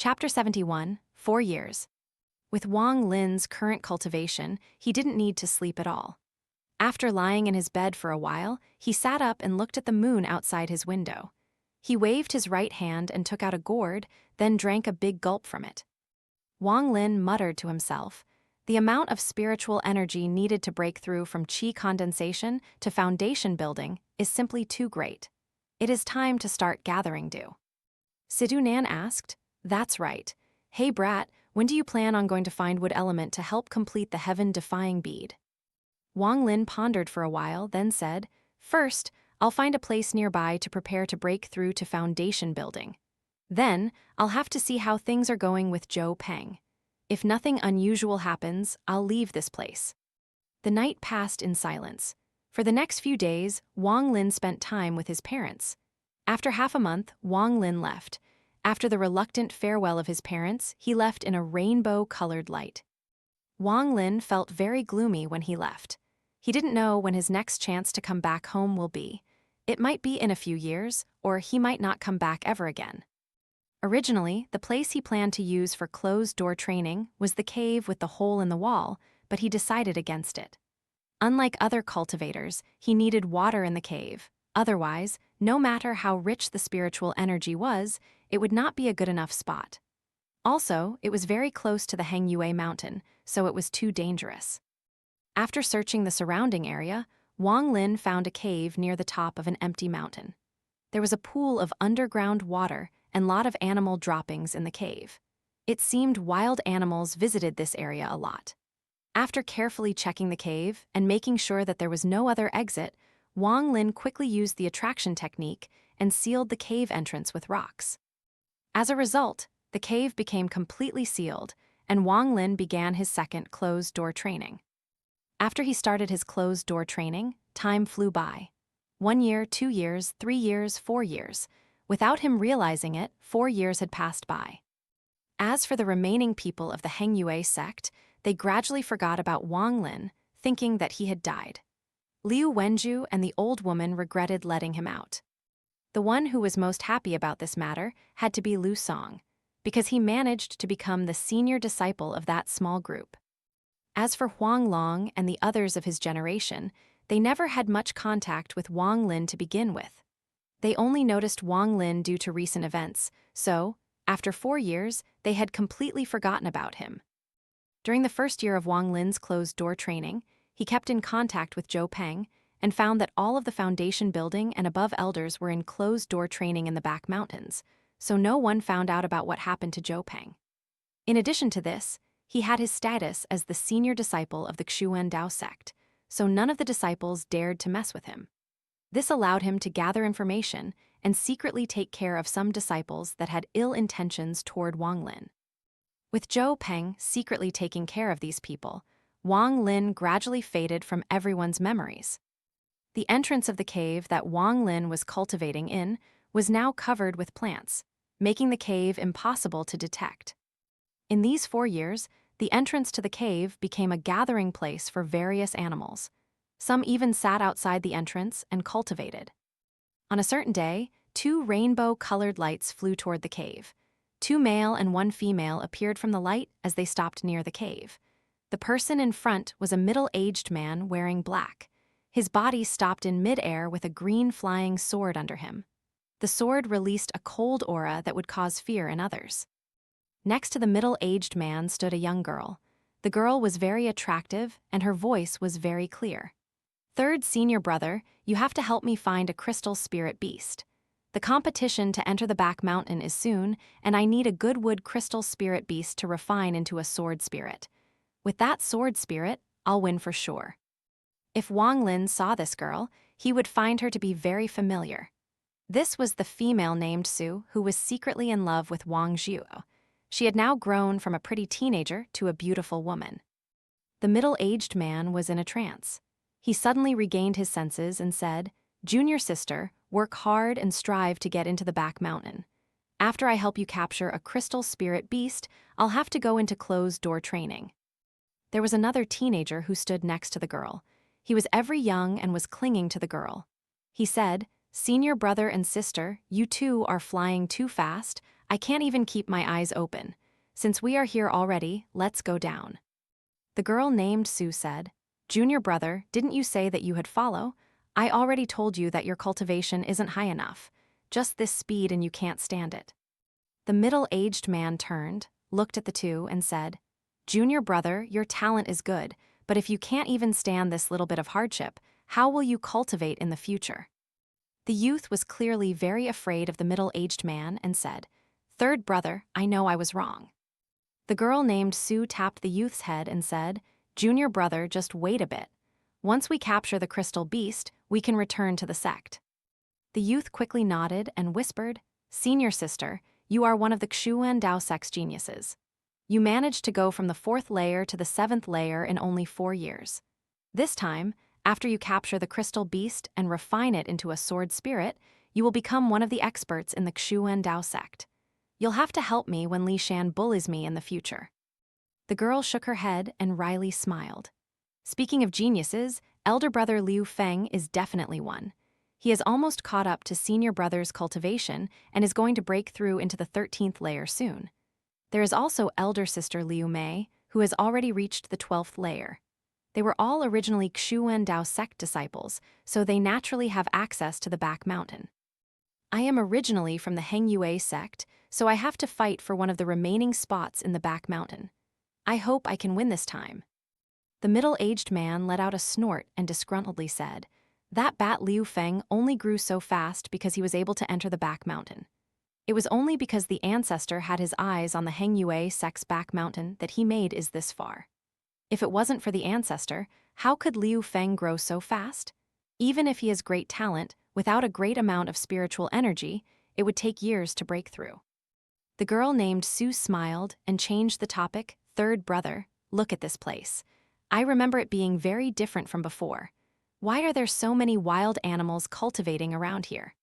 Chapter 71, 4 Years. With Wang Lin's current cultivation, he didn't need to sleep at all. After lying in his bed for a while, he sat up and looked at the moon outside his window. He waved his right hand and took out a gourd, then drank a big gulp from it. Wang Lin muttered to himself, "The amount of spiritual energy needed to break through from qi condensation to foundation building is simply too great. It is time to start gathering dew." Sidhu Nan asked, "That's right. Hey brat, when do you plan on going to find wood element to help complete the heaven-defying bead?" Wang Lin pondered for a while, then said, "First, I'll find a place nearby to prepare to break through to foundation building. Then, I'll have to see how things are going with Zhou Peng. If nothing unusual happens, I'll leave this place." The night passed in silence. For the next few days, Wang Lin spent time with his parents. After half a month, Wang Lin left. After the reluctant farewell of his parents, he left in a rainbow-colored light. Wang Lin felt very gloomy when he left. He didn't know when his next chance to come back home will be. It might be in a few years, or he might not come back ever again. Originally, the place he planned to use for closed-door training was the cave with the hole in the wall, but he decided against it. Unlike other cultivators, he needed water in the cave. Otherwise, no matter how rich the spiritual energy was, it would not be a good enough spot. Also, it was very close to the Hengyue mountain, so it was too dangerous. After searching the surrounding area, Wang Lin found a cave near the top of an empty mountain. There was a pool of underground water and lot of animal droppings in the cave. It seemed wild animals visited this area a lot. After carefully checking the cave and making sure that there was no other exit, Wang Lin quickly used the attraction technique and sealed the cave entrance with rocks. As a result, the cave became completely sealed, and Wang Lin began his second closed-door training. After he started his closed-door training, time flew by. 1 year, 2 years, 3 years, 4 years. Without him realizing it, 4 years had passed by. As for the remaining people of the Hengyue sect, they gradually forgot about Wang Lin, thinking that he had died. Liu Wenju and the old woman regretted letting him out. The one who was most happy about this matter had to be Lu Song, because he managed to become the senior disciple of that small group. As for Huang Long and the others of his generation, they never had much contact with Wang Lin to begin with. They only noticed Wang Lin due to recent events, so, after 4 years, they had completely forgotten about him. During the first year of Wang Lin's closed-door training, he kept in contact with Zhou Peng and found that all of the foundation building and above elders were in closed-door training in the back mountains, so no one found out about what happened to Zhou Peng. In addition to this, he had his status as the senior disciple of the Xuan Dao sect, so none of the disciples dared to mess with him. This allowed him to gather information and secretly take care of some disciples that had ill intentions toward Wang Lin. With Zhou Peng secretly taking care of these people, Wang Lin gradually faded from everyone's memories. The entrance of the cave that Wang Lin was cultivating in was now covered with plants, making the cave impossible to detect. In these 4 years, the entrance to the cave became a gathering place for various animals. Some even sat outside the entrance and cultivated. On a certain day, 2 rainbow-colored lights flew toward the cave. 2 male and 1 female appeared from the light as they stopped near the cave. The person in front was a middle-aged man wearing black. His body stopped in mid-air with a green flying sword under him. The sword released a cold aura that would cause fear in others. Next to the middle-aged man stood a young girl. The girl was very attractive, and her voice was very clear. "Third senior brother, you have to help me find a crystal spirit beast. The competition to enter the back mountain is soon, and I need a good wood crystal spirit beast to refine into a sword spirit. With that sword spirit, I'll win for sure." If Wang Lin saw this girl, he would find her to be very familiar. This was the female named Su, who was secretly in love with Wang Zhuo. She had now grown from a pretty teenager to a beautiful woman. The middle-aged man was in a trance. He suddenly regained his senses and said, "Junior sister, work hard and strive to get into the back mountain. After I help you capture a crystal spirit beast, I'll have to go into closed-door training." There was another teenager who stood next to the girl. He was very young and was clinging to the girl. He said, "Senior brother and sister, you two are flying too fast. I can't even keep my eyes open. Since we are here already, let's go down. The girl named Sue said, Junior brother, didn't you say that you had follow? I already told you that your cultivation isn't high enough. Just this speed and you can't stand it. The middle-aged man turned, looked at the two, and said, Junior brother, your talent is good, but if you can't even stand this little bit of hardship, how will you cultivate in the future? The youth was clearly very afraid of the middle-aged man and said, Third brother, I know I was wrong. The girl named Sue tapped the youth's head and said, Junior brother, just wait a bit. Once we capture the crystal beast, we can return to the sect. The youth quickly nodded and whispered, Senior sister, you are one of the Xuan Dao sect's geniuses. You managed to go from the 4th layer to the 7th layer in only 4 years. This time, after you capture the crystal beast and refine it into a sword spirit, you will become one of the experts in the Xuan Dao sect. You'll have to help me when Li Shan bullies me in the future. The girl shook her head and wryly smiled. Speaking of geniuses, elder brother Liu Feng is definitely one. He has almost caught up to senior brother's cultivation and is going to break through into the 13th layer soon. There is also elder sister Liu Mei, who has already reached the 12th layer. They were all originally Xuan Dao sect disciples, so they naturally have access to the back mountain. I am originally from the Heng Yue sect, so I have to fight for one of the remaining spots in the back mountain. I hope I can win this time. The middle-aged man let out a snort and disgruntledly said, That bat Liu Feng only grew so fast because he was able to enter the back mountain. It was only because the ancestor had his eyes on the Heng Yue sect's back mountain that he made it this far. If it wasn't for the ancestor, how could Liu Feng grow so fast? Even if he has great talent, without a great amount of spiritual energy, it would take years to break through. The girl named Sue smiled and changed the topic, Third brother, look at this place. I remember it being very different from before. Why are there so many wild animals cultivating around here?